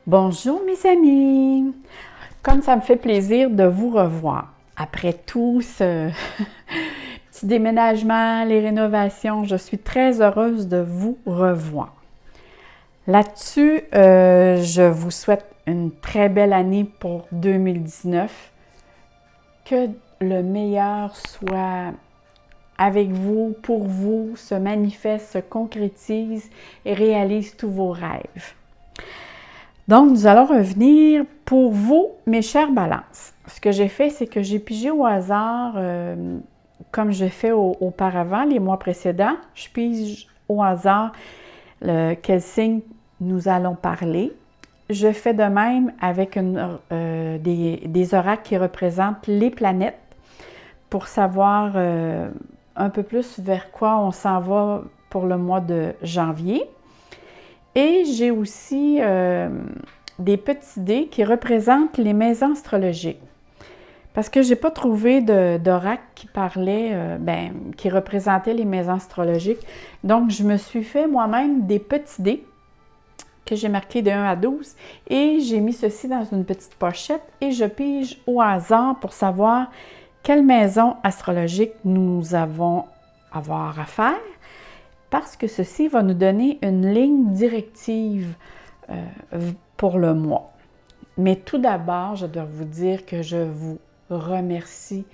Bonjour mes amis! Comme ça me fait plaisir de vous revoir. Après tout ce petit déménagement, les rénovations, je suis très heureuse de vous revoir. Là-dessus, je vous souhaite une très belle année pour 2019. Que le meilleur soit avec vous, pour vous, se manifeste, se concrétise et réalise tous vos rêves. Donc, nous allons revenir pour vous, mes chères balances. Ce que j'ai fait, c'est que j'ai pigé au hasard, comme je fais auparavant, les mois précédents. Je pige au hasard quel signe nous allons parler. Je fais de même avec des oracles qui représentent les planètes pour savoir un peu plus vers quoi on s'en va pour le mois de janvier. Et j'ai aussi des petits dés qui représentent les maisons astrologiques. Parce que je n'ai pas trouvé d'oracle qui parlait, qui représentait les maisons astrologiques. Donc, je me suis fait moi-même des petits dés que j'ai marqués de 1 à 12 et j'ai mis ceci dans une petite pochette et je pige au hasard pour savoir quelle maison astrologique nous avons à avoir à faire. Parce que ceci va nous donner une ligne directive pour le mois. Mais tout d'abord, je dois vous dire que je vous remercie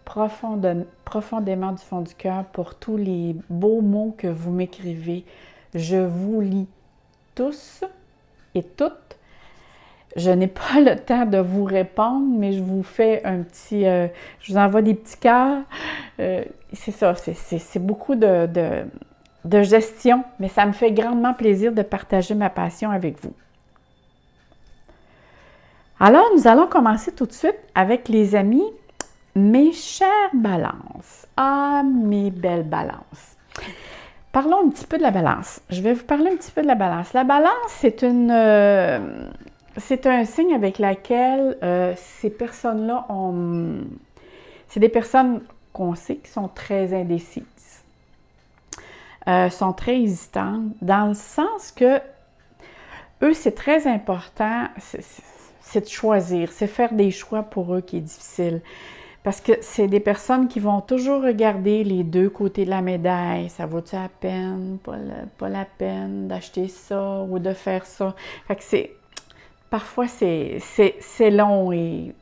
profondément du fond du cœur pour tous les beaux mots que vous m'écrivez. Je vous lis tous et toutes. Je n'ai pas le temps de vous répondre, mais je vous fais un petit... je vous envoie des petits cœurs. C'est ça, c'est beaucoup de gestion, mais ça me fait grandement plaisir de partager ma passion avec vous. Alors, nous allons commencer tout de suite avec les amis, mes chères balances. Ah, mes belles balances. Parlons un petit peu de la balance. Je vais vous parler un petit peu de la balance. La balance, c'est un signe avec lequel ces personnes-là ont... C'est des personnes qu'on sait qui sont très indécises. Sont très hésitantes, dans le sens que eux, c'est très important, c'est de choisir, c'est faire des choix pour eux qui est difficile. Parce que c'est des personnes qui vont toujours regarder les deux côtés de la médaille. Ça vaut-tu la peine, pas la peine d'acheter ça ou de faire ça? Fait que parfois, c'est long et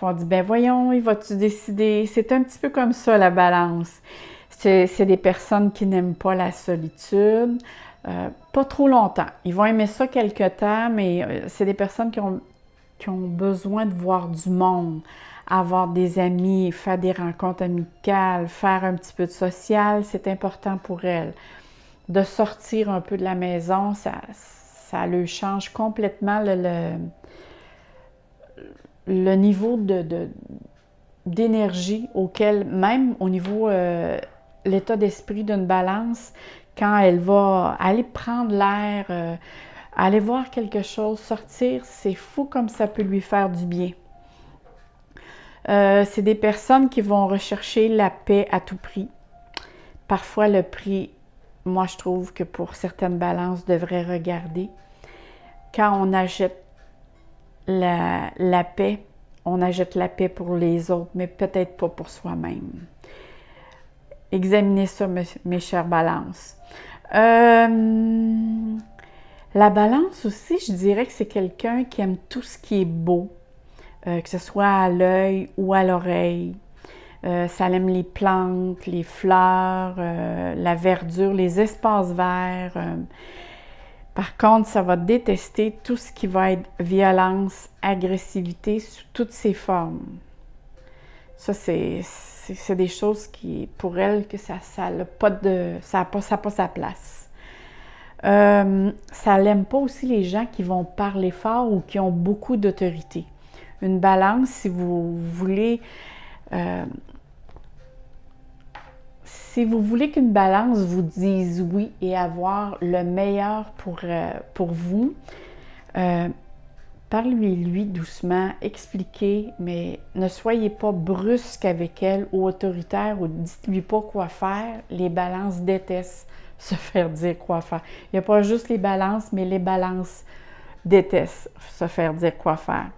on dit, ben voyons, il va-tu décider? C'est un petit peu comme ça, la balance. C'est des personnes qui n'aiment pas la solitude, pas trop longtemps. Ils vont aimer ça quelque temps, mais c'est des personnes qui ont besoin de voir du monde, avoir des amis, faire des rencontres amicales, faire un petit peu de social, c'est important pour elles. De sortir un peu de la maison, ça leur change complètement le niveau d'énergie auquel, même au niveau l'état d'esprit d'une balance, quand elle va aller prendre l'air, aller voir quelque chose, sortir, c'est fou comme ça peut lui faire du bien. C'est des personnes qui vont rechercher la paix à tout prix. Parfois, le prix, moi je trouve que pour certaines balances, devrait regarder. Quand on achète la paix, on achète la paix pour les autres, mais peut-être pas pour soi-même. Examinez ça, mes chères balances. La balance aussi, je dirais que c'est quelqu'un qui aime tout ce qui est beau, que ce soit à l'œil ou à l'oreille. Ça aime les plantes, les fleurs, la verdure, les espaces verts. Par contre, ça va détester tout ce qui va être violence, agressivité sous toutes ses formes. Ça, c'est des choses qui, pour elle, que ça n'a pas sa place. Ça n'aime pas aussi les gens qui vont parler fort ou qui ont beaucoup d'autorité. Une balance, si vous voulez qu'une balance vous dise oui et avoir le meilleur pour vous, parlez-lui doucement, expliquez, mais ne soyez pas brusque avec elle ou autoritaire ou dites-lui pas quoi faire. Les balances détestent se faire dire quoi faire. Il n'y a pas juste les balances, mais les balances déteste se faire dire quoi faire.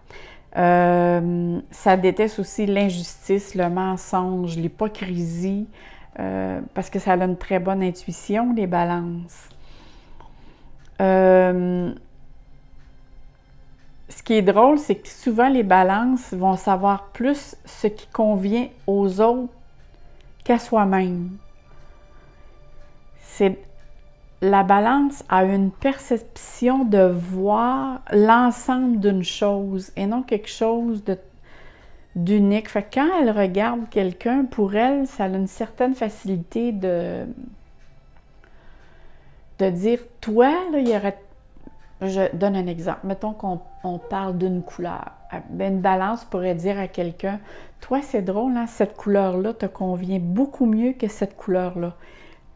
Ça déteste aussi l'injustice, le mensonge, l'hypocrisie, parce que ça a une très bonne intuition, les balances. Ce qui est drôle, c'est que souvent les balances vont savoir plus ce qui convient aux autres qu'à soi-même. La balance a une perception de voir l'ensemble d'une chose et non quelque chose d'unique. Fait que quand elle regarde quelqu'un, pour elle, ça a une certaine facilité de dire, toi, là, il y aurait... Je donne un exemple. Mettons qu'on parle d'une couleur. Ben, une balance pourrait dire à quelqu'un, toi, c'est drôle, hein, cette couleur-là te convient beaucoup mieux que cette couleur-là.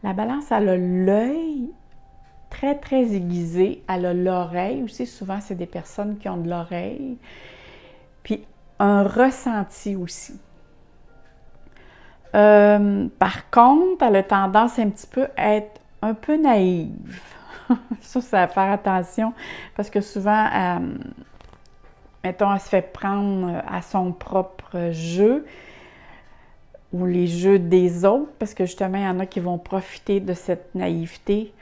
La balance, elle a l'œil très, très aiguisé. Elle a l'oreille aussi. Souvent, c'est des personnes qui ont de l'oreille. Puis, un ressenti aussi. Par contre, elle a tendance un petit peu à être un peu naïve. Ça à faire attention parce que souvent, mettons, elle se fait prendre à son propre jeu ou les jeux des autres, parce que justement, il y en a qui vont profiter de cette naïveté,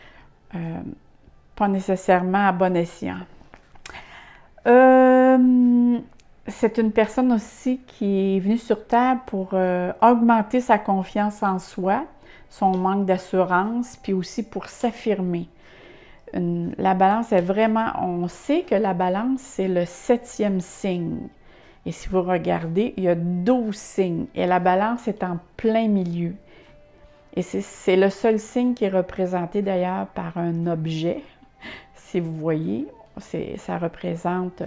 pas nécessairement à bon escient. C'est une personne aussi qui est venue sur Terre pour augmenter sa confiance en soi, son manque d'assurance, puis aussi pour s'affirmer. La balance est vraiment, on sait que la balance, c'est le 7e signe. Et si vous regardez, il y a 12 signes et la balance est en plein milieu. Et c'est le seul signe qui est représenté d'ailleurs par un objet. Si vous voyez, ça représente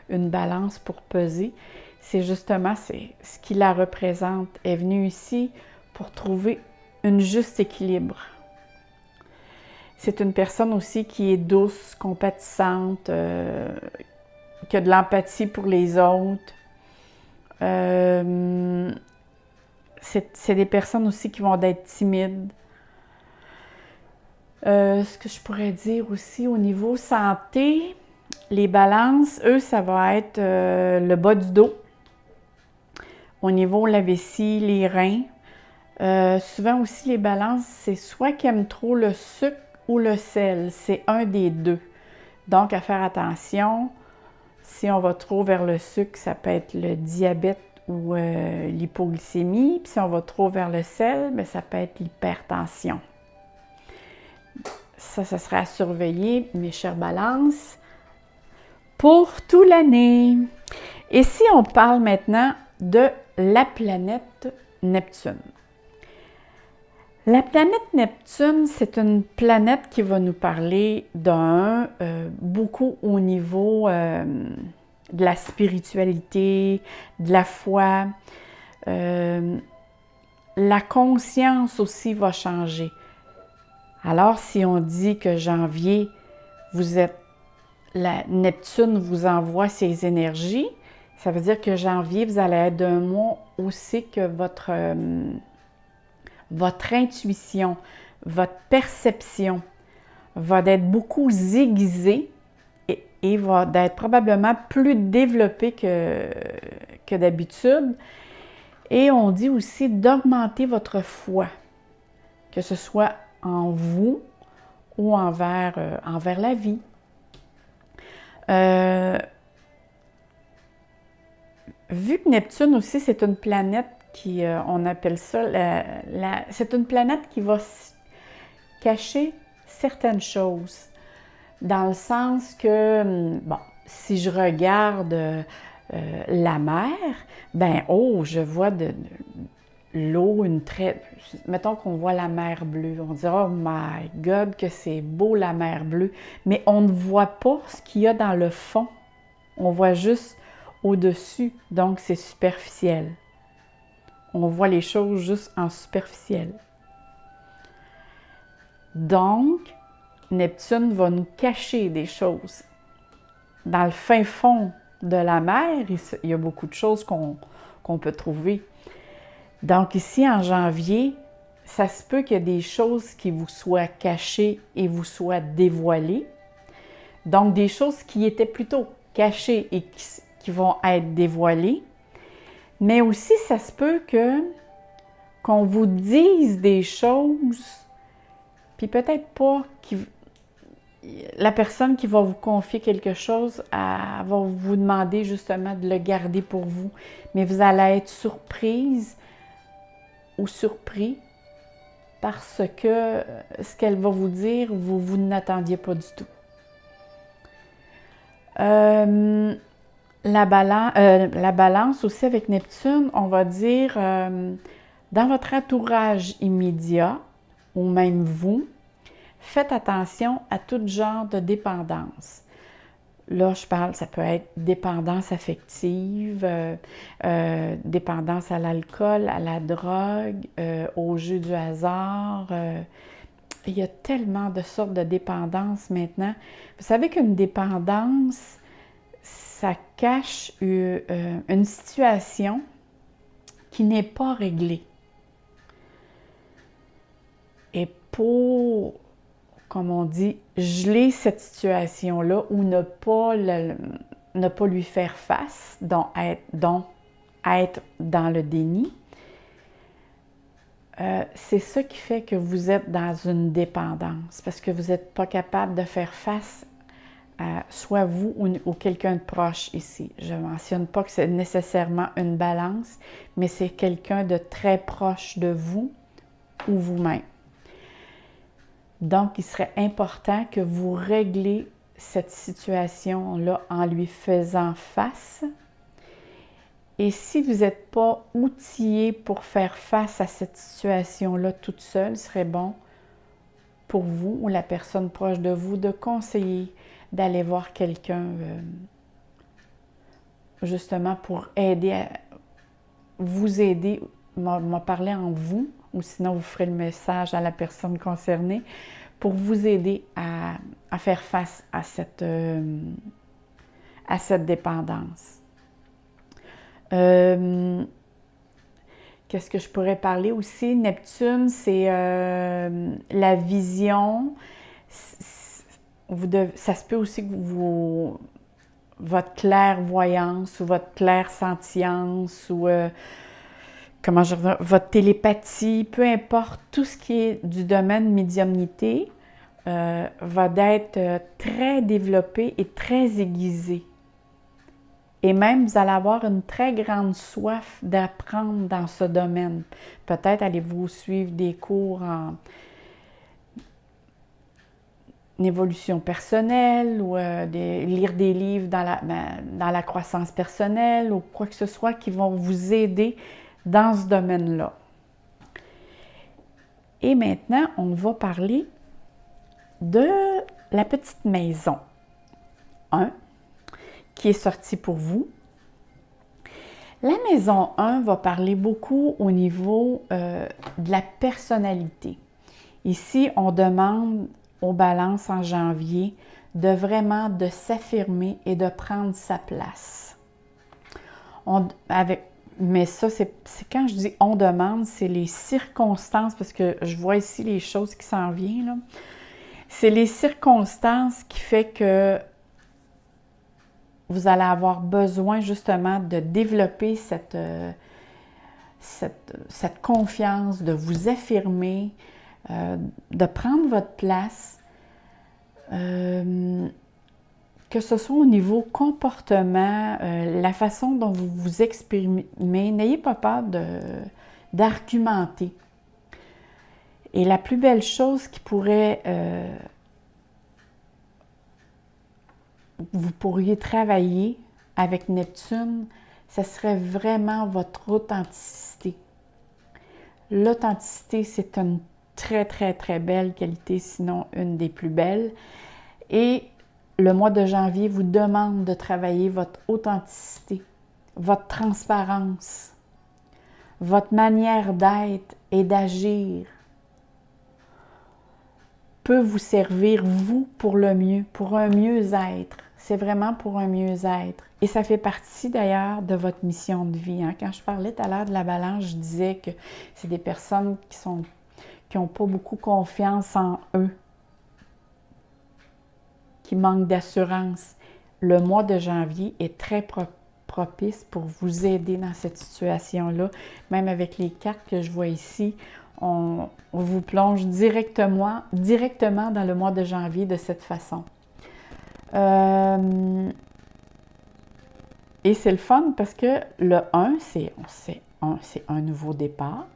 une balance pour peser. C'est justement ce qui la représente. Elle est venue ici pour trouver un juste équilibre. C'est une personne aussi qui est douce, compatissante, qui a de l'empathie pour les autres. C'est des personnes aussi qui vont être timides. Ce que je pourrais dire aussi au niveau santé, les balances, eux, ça va être le bas du dos. Au niveau la vessie, les reins. Souvent aussi, les balances, c'est soit qu'ils aiment trop le sucre ou le sel. C'est un des deux. Donc, à faire attention. Si on va trop vers le sucre, ça peut être le diabète ou l'hypoglycémie. Puis si on va trop vers le sel, bien, ça peut être l'hypertension. Ça sera à surveiller, mes chères balances, pour toute l'année. Et si on parle maintenant de la planète Neptune. La planète Neptune, c'est une planète qui va nous parler beaucoup au niveau de la spiritualité, de la foi. La conscience aussi va changer. Alors, si on dit que janvier, la Neptune vous envoie ses énergies, ça veut dire que janvier, vous allez être d'un mois aussi que votre intuition, votre perception va être beaucoup aiguisée et va être probablement plus développée que d'habitude. Et on dit aussi d'augmenter votre foi, que ce soit en vous ou envers la vie. Vu que Neptune aussi, c'est une planète qui, on appelle ça, c'est une planète qui va cacher certaines choses. Dans le sens que, bon, si je regarde la mer, ben, je vois de l'eau, mettons qu'on voit la mer bleue. On dit, oh my God, que c'est beau la mer bleue. Mais on ne voit pas ce qu'il y a dans le fond. On voit juste au-dessus. Donc, c'est superficiel. On voit les choses juste en superficiel. Donc, Neptune va nous cacher des choses. Dans le fin fond de la mer, il y a beaucoup de choses qu'on peut trouver. Donc ici, en janvier, ça se peut qu'il y ait des choses qui vous soient cachées et vous soient dévoilées. Donc, des choses qui étaient plutôt cachées et qui vont être dévoilées. Mais aussi, ça se peut qu'on vous dise des choses, puis peut-être pas la personne qui va vous confier quelque chose, elle va vous demander justement de le garder pour vous. Mais vous allez être surprise ou surpris parce que ce qu'elle va vous dire, vous n'attendiez pas du tout. La balance aussi avec Neptune, on va dire dans votre entourage immédiat, ou même vous, faites attention à tout genre de dépendance. Là, je parle, ça peut être dépendance affective, dépendance à l'alcool, à la drogue, au jeu du hasard. Il y a tellement de sortes de dépendances maintenant. Vous savez qu'une dépendance, ça cache une situation qui n'est pas réglée. Et pour, comme on dit, geler cette situation-là ou ne pas lui faire face, donc être dans le déni, c'est ça qui fait que vous êtes dans une dépendance, parce que vous n'êtes pas capable de faire face à soit vous ou quelqu'un de proche ici. Je ne mentionne pas que c'est nécessairement une balance, mais c'est quelqu'un de très proche de vous ou vous-même. Donc, il serait important que vous réglez cette situation-là en lui faisant face. Et si vous n'êtes pas outillé pour faire face à cette situation-là toute seule, ce serait bon pour vous ou la personne proche de vous de conseiller d'aller voir quelqu'un justement pour vous aider, m'a parlé en vous, ou sinon vous ferez le message à la personne concernée pour vous aider à faire face à cette dépendance. Qu'est-ce que je pourrais parler aussi? Neptune, c'est la vision. Ça se peut aussi que votre clairvoyance ou votre clairsentience ou votre télépathie, peu importe, tout ce qui est du domaine médiumnité va être très développé et très aiguisé. Et même, vous allez avoir une très grande soif d'apprendre dans ce domaine. Peut-être allez-vous suivre des cours en évolution personnelle ou lire des livres dans la croissance personnelle ou quoi que ce soit qui vont vous aider dans ce domaine-là. Et maintenant, on va parler de la petite maison 1 qui est sortie pour vous. La maison 1 va parler beaucoup au niveau de la personnalité. Ici, on demande aux balances en janvier de vraiment de s'affirmer et de prendre sa place. Mais ça, c'est quand je dis on demande, c'est les circonstances, parce que je vois ici les choses qui s'en viennent, là. C'est les circonstances qui fait que vous allez avoir besoin justement de développer cette confiance, de vous affirmer, de prendre votre place, que ce soit au niveau comportement, la façon dont vous vous exprimez, n'ayez pas peur d'argumenter. Et la plus belle chose qui pourrait, vous pourriez travailler avec Neptune, ce serait vraiment votre authenticité. L'authenticité, c'est une très, très, très belle qualité, sinon une des plus belles. Et le mois de janvier vous demande de travailler votre authenticité, votre transparence, votre manière d'être et d'agir peut vous servir, vous, pour le mieux, pour un mieux-être. C'est vraiment pour un mieux-être. Et ça fait partie d'ailleurs de votre mission de vie. Hein? Quand je parlais tout à l'heure de la balance, je disais que c'est des personnes qui n'ont pas beaucoup confiance en eux, qui manquent d'assurance, le mois de janvier est très propice pour vous aider dans cette situation-là. Même avec les cartes que je vois ici, on vous plonge directement dans le mois de janvier de cette façon. Et c'est le fun parce que le 1, c'est un nouveau départ.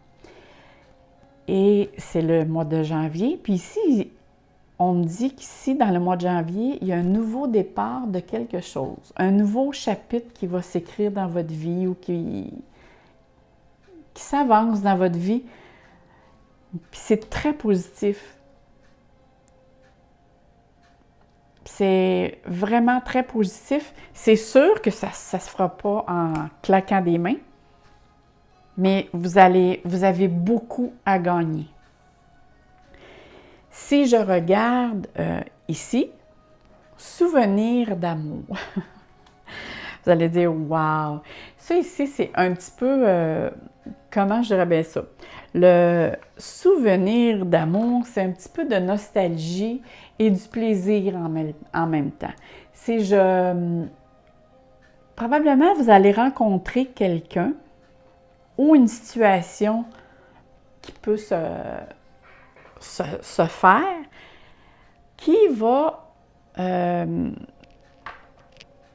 Et c'est le mois de janvier. Puis ici, on me dit qu'ici, dans le mois de janvier, il y a un nouveau départ de quelque chose. Un nouveau chapitre qui va s'écrire dans votre vie ou qui s'avance dans votre vie. Puis c'est très positif. C'est vraiment très positif. C'est sûr que ça ne se fera pas en claquant des mains, mais vous avez beaucoup à gagner. Si je regarde ici, souvenir d'amour, vous allez dire « wow ». Ça ici, c'est un petit peu, comment je dirais bien ça? Le souvenir d'amour, c'est un petit peu de nostalgie et du plaisir en même temps. Probablement, vous allez rencontrer quelqu'un ou une situation qui peut se faire, qui va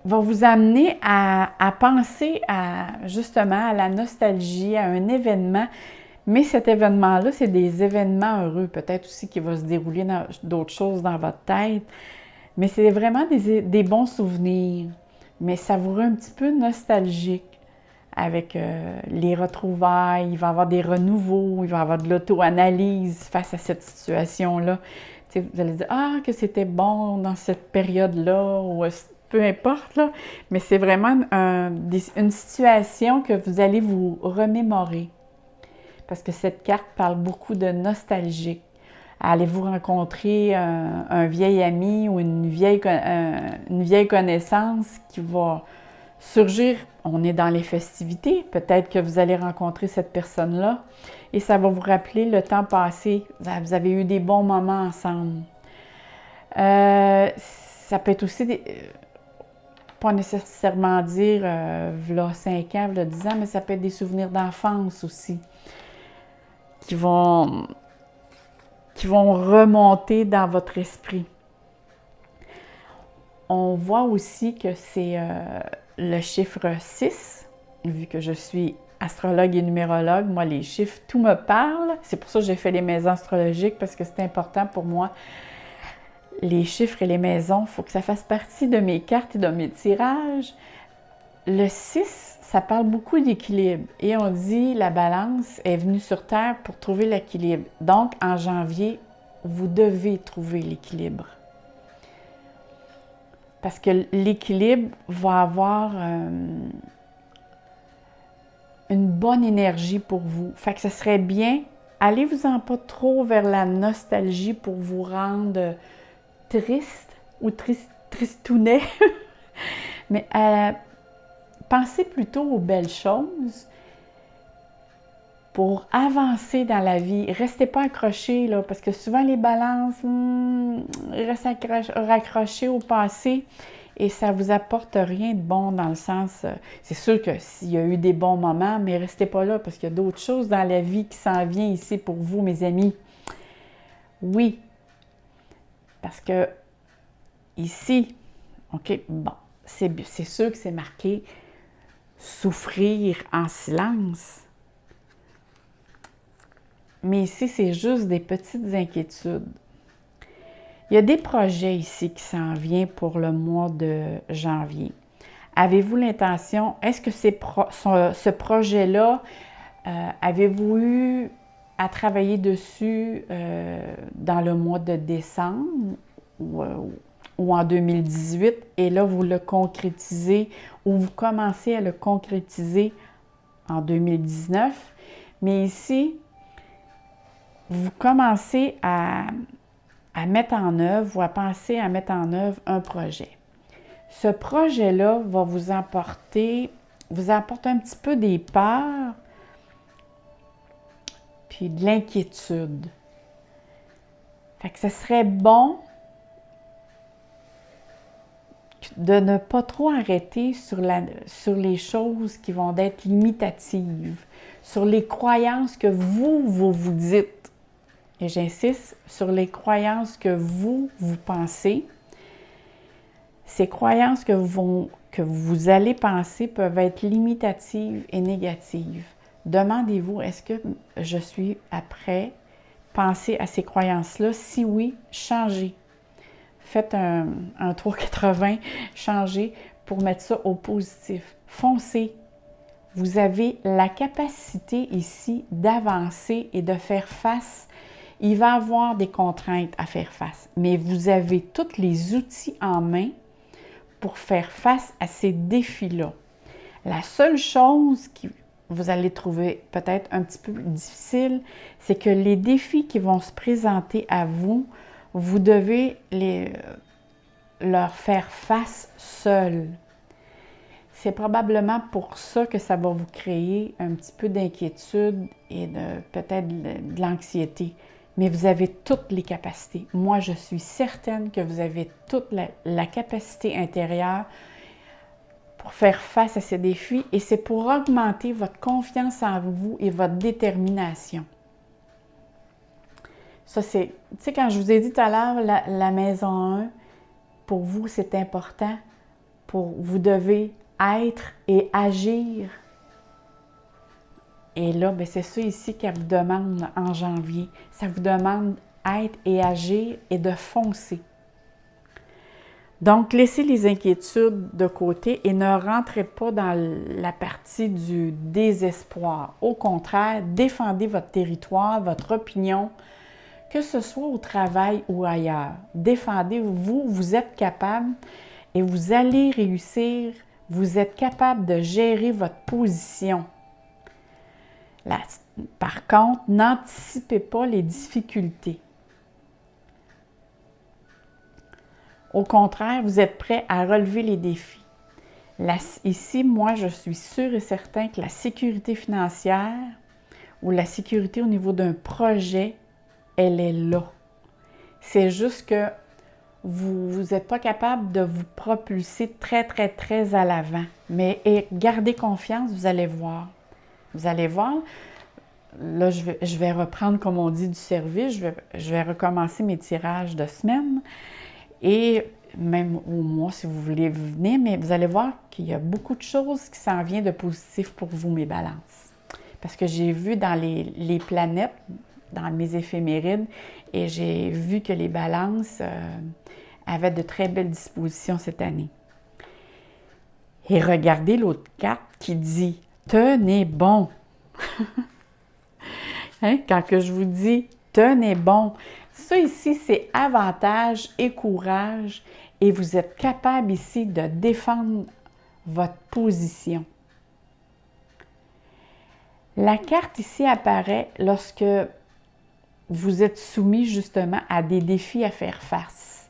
vous amener à penser justement à la nostalgie, à un événement. Mais cet événement-là, c'est des événements heureux. Peut-être aussi qu'il va se dérouler d'autres choses dans votre tête. Mais c'est vraiment des bons souvenirs. Mais savoureux, un petit peu nostalgique. Avec les retrouvailles, il va y avoir des renouveaux, il va y avoir de l'auto-analyse face à cette situation-là. Tu sais, vous allez dire « Ah, que c'était bon dans cette période-là » ou peu importe, là. Mais c'est vraiment une situation que vous allez vous remémorer. Parce que cette carte parle beaucoup de nostalgie. Allez-vous rencontrer un vieil ami ou une vieille connaissance qui va surgir? On est dans les festivités. Peut-être que vous allez rencontrer cette personne-là et ça va vous rappeler le temps passé. Vous avez eu des bons moments ensemble. Ça peut être aussi pas nécessairement dire v'là 5 ans, v'là 10 ans, mais ça peut être des souvenirs d'enfance aussi qui vont remonter dans votre esprit. On voit aussi que c'est le chiffre 6, vu que je suis astrologue et numérologue. Moi, les chiffres, tout me parle. C'est pour ça que j'ai fait les maisons astrologiques, parce que c'est important pour moi. Les chiffres et les maisons, il faut que ça fasse partie de mes cartes et de mes tirages. Le 6, ça parle beaucoup d'équilibre. Et on dit la balance est venue sur Terre pour trouver l'équilibre. Donc, en janvier, vous devez trouver l'équilibre. Parce que l'équilibre va avoir une bonne énergie pour vous. Fait que ce serait bien, allez-vous-en pas trop vers la nostalgie pour vous rendre triste ou tristounet. Mais pensez plutôt aux belles choses pour avancer dans la vie. Restez pas accrochés, là, parce que souvent les balances restent raccrochées au passé et ça vous apporte rien de bon dans le sens... c'est sûr que s'il y a eu des bons moments, mais restez pas là parce qu'il y a d'autres choses dans la vie qui s'en viennent ici pour vous, mes amis. Oui, parce que ici, OK, bon, c'est sûr que c'est marqué « souffrir en silence ». Mais ici, c'est juste des petites inquiétudes. Il y a des projets ici qui s'en viennent pour le mois de janvier. Avez-vous l'intention, est-ce que ce projet-là, avez-vous eu à travailler dessus dans le mois de décembre ou en 2018 et là, vous le concrétisez ou vous commencez à le concrétiser en 2019? Mais ici, vous commencez à mettre en œuvre ou à penser à mettre en œuvre un projet. Ce projet-là va vous apporte un petit peu des peurs puis de l'inquiétude. Fait que ce serait bon de ne pas trop arrêter sur les choses qui vont être limitatives, sur les croyances que vous dites. Et j'insiste sur les croyances que vous pensez. Ces croyances que vous allez penser peuvent être limitatives et négatives. Demandez-vous, est-ce que je suis après penser à ces croyances-là? Si oui, changez. Faites un 380, changez pour mettre ça au positif. Foncez. Vous avez la capacité ici d'avancer et de faire face. Il va y avoir des contraintes à faire face, mais vous avez tous les outils en main pour faire face à ces défis-là. La seule chose que vous allez trouver peut-être un petit peu difficile, c'est que les défis qui vont se présenter à vous, vous devez leur faire face seul. C'est probablement pour ça que ça va vous créer un petit peu d'inquiétude et peut-être de l'anxiété. Mais vous avez toutes les capacités. Moi, je suis certaine que vous avez toute la capacité intérieure pour faire face à ces défis et c'est pour augmenter votre confiance en vous et votre détermination. Ça, c'est, tu sais, quand je vous ai dit tout à l'heure, la maison 1, pour vous, c'est important. Vous devez être et agir. Et là, bien, c'est ça ici qu'elle vous demande en janvier. Ça vous demande être et agir et de foncer. Donc, laissez les inquiétudes de côté et ne rentrez pas dans la partie du désespoir. Au contraire, défendez votre territoire, votre opinion, que ce soit au travail ou ailleurs. Défendez-vous, vous êtes capable et vous allez réussir. Vous êtes capable de gérer votre position. Par contre, n'anticipez pas les difficultés. Au contraire, vous êtes prêt à relever les défis. Ici, moi, je suis sûre et certain que la sécurité financière ou la sécurité au niveau d'un projet, elle est là. C'est juste que vous n'êtes pas capable de vous propulser très, très, très à l'avant. Mais gardez confiance, vous allez voir. Vous allez voir, là, je vais reprendre, comme on dit, du service. Je vais recommencer mes tirages de semaine. Et même au mois, si vous voulez venir, mais vous allez voir qu'il y a beaucoup de choses qui s'en viennent de positif pour vous, mes balances. Parce que j'ai vu dans les planètes, dans mes éphémérides, et j'ai vu que les balances avaient de très belles dispositions cette année. Et regardez l'autre carte qui dit « Tenez bon ». Hein? Quand que je vous dis « Tenez bon », ça ici, c'est avantage et courage et vous êtes capable ici de défendre votre position. La carte ici apparaît lorsque vous êtes soumis justement à des défis à faire face.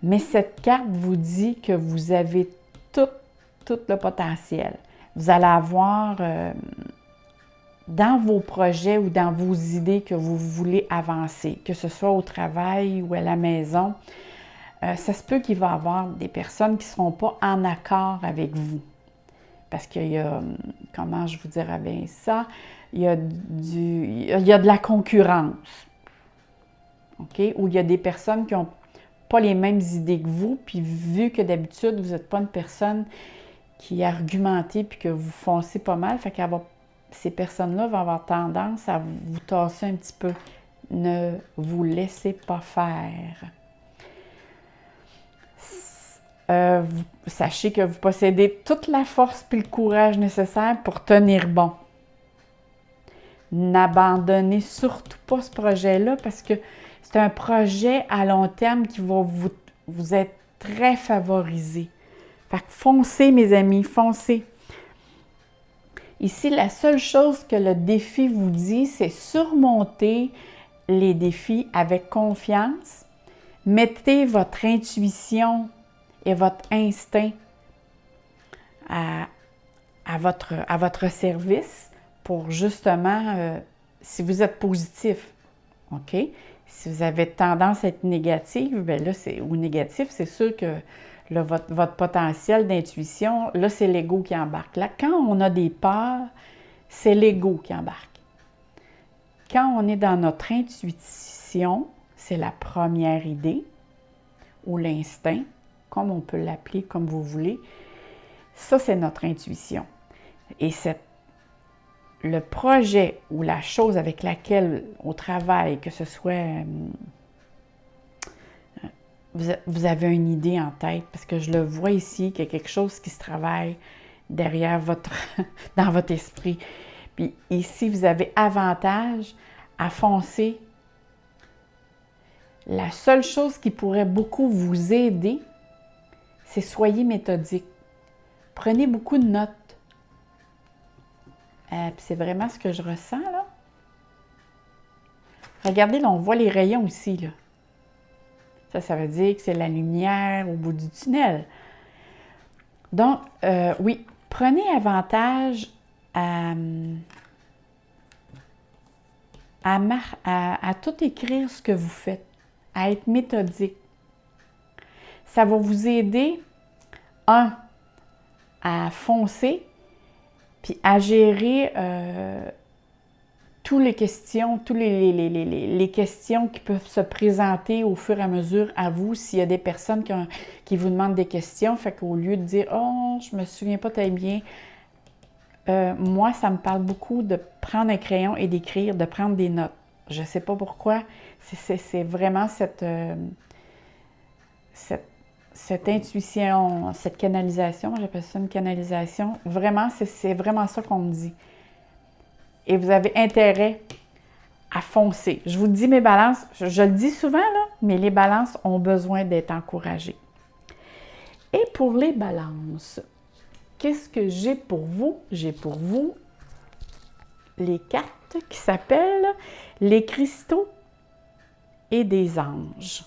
Mais cette carte vous dit que vous avez tout le potentiel. Vous allez avoir dans vos projets ou dans vos idées que vous voulez avancer, que ce soit au travail ou à la maison, ça se peut qu'il va y avoir des personnes qui ne seront pas en accord avec vous. Parce qu'il y a, comment je vous dirais bien ça, il y a de la concurrence, OK? Où il y a des personnes qui n'ont pas les mêmes idées que vous, puis vu que d'habitude, vous n'êtes pas une personne qui est argumentée puis que vous foncez pas mal, fait ces personnes-là vont avoir tendance à vous tasser un petit peu. Ne vous laissez pas faire. Sachez que vous possédez toute la force et le courage nécessaires pour tenir bon. N'abandonnez surtout pas ce projet-là parce que c'est un projet à long terme qui va vous être très favorisé. Fait que foncez, mes amis, foncez. Ici, la seule chose que le défi vous dit, c'est surmonter les défis avec confiance. Mettez votre intuition et votre instinct à votre service pour justement, si vous êtes positif, OK? Si vous avez tendance à être négatif, bien là, ou négatif, c'est sûr que là, votre potentiel d'intuition, là, c'est l'ego qui embarque. Là, quand on a des peurs, c'est l'ego qui embarque. Quand on est dans notre intuition, c'est la première idée ou l'instinct, comme on peut l'appeler comme vous voulez. Ça, c'est notre intuition. Et le projet ou la chose avec laquelle on travaille, que ce soit... vous avez une idée en tête, parce que je le vois ici, qu'il y a quelque chose qui se travaille derrière dans votre esprit. Puis ici, vous avez avantage à foncer. La seule chose qui pourrait beaucoup vous aider, c'est soyez méthodique. Prenez beaucoup de notes. Puis c'est vraiment ce que je ressens, là. Regardez, là, on voit les rayons aussi, là. Ça veut dire que c'est la lumière au bout du tunnel. Donc, oui, prenez avantage à tout écrire ce que vous faites, à être méthodique. Ça va vous aider, à foncer, puis à gérer toutes les questions qui peuvent se présenter au fur et à mesure à vous, s'il y a des personnes qui vous demandent des questions, fait qu'au lieu de dire « Oh, je me souviens pas très bien », moi, ça me parle beaucoup de prendre un crayon et d'écrire, de prendre des notes. Je ne sais pas pourquoi, c'est vraiment cette intuition, cette canalisation, j'appelle ça une canalisation, vraiment, c'est vraiment ça qu'on me dit. Et vous avez intérêt à foncer. Je vous dis, mes balances, je le dis souvent, là, mais les balances ont besoin d'être encouragées. Et pour les balances, qu'est-ce que j'ai pour vous? J'ai pour vous les cartes qui s'appellent les cristaux et des anges.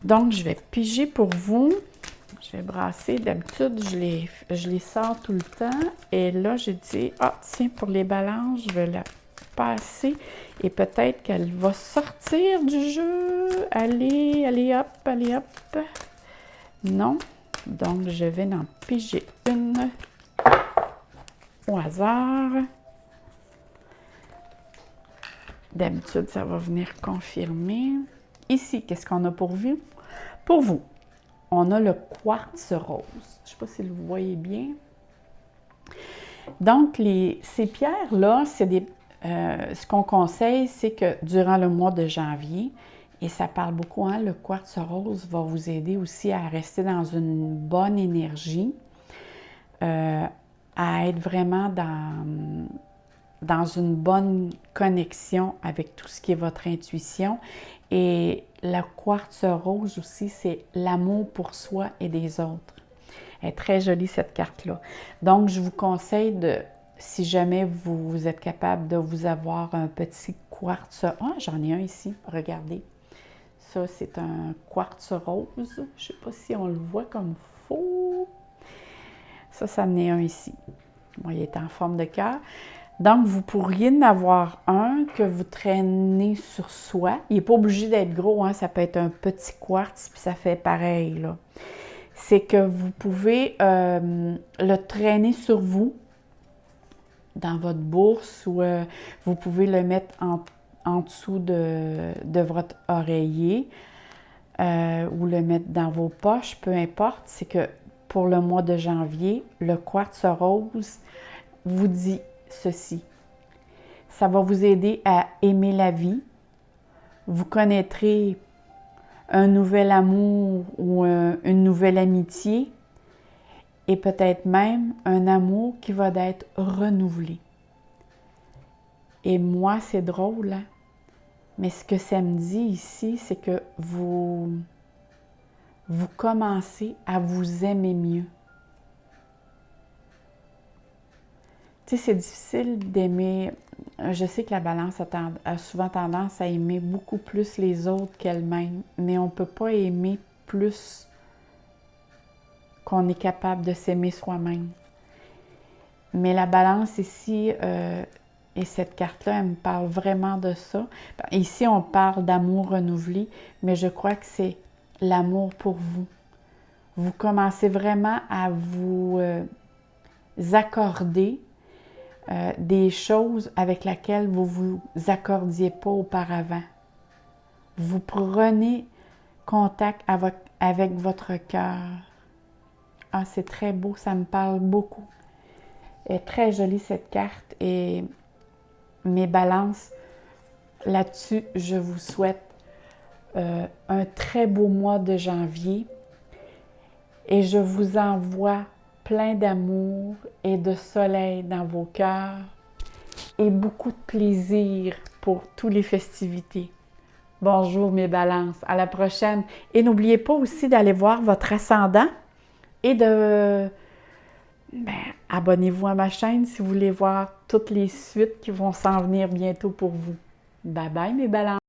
Donc, je vais piger pour vous. Je vais brasser. D'habitude, je les sors tout le temps. Et là, j'ai dit, tiens, pour les balances, je vais la passer. Et peut-être qu'elle va sortir du jeu. Allez, allez, hop, allez, hop. Non. Donc, je vais en piger une au hasard. D'habitude, ça va venir confirmer. Ici, qu'est-ce qu'on a pour vous? Pour vous, on a le quartz rose. Je ne sais pas si vous voyez bien. Donc, ces pierres-là, ce qu'on conseille, c'est que durant le mois de janvier, et ça parle beaucoup, hein, le quartz rose va vous aider aussi à rester dans une bonne énergie, à être vraiment dans une bonne connexion avec tout ce qui est votre intuition. Et le quartz rose aussi, c'est l'amour pour soi et des autres. Elle est très jolie, cette carte-là. Donc, je vous conseille si jamais vous êtes capable de vous avoir un petit quartz... j'en ai un ici, regardez. Ça, c'est un quartz rose. Je ne sais pas si on le voit comme faux. Ça en est un ici. Bon, il est en forme de cœur. Donc, vous pourriez en avoir un que vous traînez sur soi. Il n'est pas obligé d'être gros, hein? Ça peut être un petit quartz, puis ça fait pareil, là. C'est que vous pouvez le traîner sur vous, dans votre bourse, ou vous pouvez le mettre en dessous de votre oreiller, ou le mettre dans vos poches, peu importe. C'est que pour le mois de janvier, le quartz rose vous dit ceci. Ça va vous aider à aimer la vie. Vous connaîtrez un nouvel amour ou une nouvelle amitié et peut-être même un amour qui va être renouvelé. Et moi, c'est drôle, hein? Mais ce que ça me dit ici, c'est que vous commencez à vous aimer mieux. Tu sais, c'est difficile d'aimer. Je sais que la balance a souvent tendance à aimer beaucoup plus les autres qu'elle-même, mais on ne peut pas aimer plus qu'on est capable de s'aimer soi-même. Mais la balance ici, et cette carte-là, elle me parle vraiment de ça. Ici, on parle d'amour renouvelé, mais je crois que c'est l'amour pour vous. Vous commencez vraiment à vous accorder des choses avec lesquelles vous ne vous accordiez pas auparavant. Vous prenez contact avec votre cœur. Ah, c'est très beau, ça me parle beaucoup. Elle est très jolie cette carte et mes balances, là-dessus, je vous souhaite un très beau mois de janvier et je vous envoie plein d'amour et de soleil dans vos cœurs et beaucoup de plaisir pour toutes les festivités. Bonjour mes balances, à la prochaine. Et n'oubliez pas aussi d'aller voir votre ascendant et de... abonnez-vous à ma chaîne si vous voulez voir toutes les suites qui vont s'en venir bientôt pour vous. Bye bye mes balances!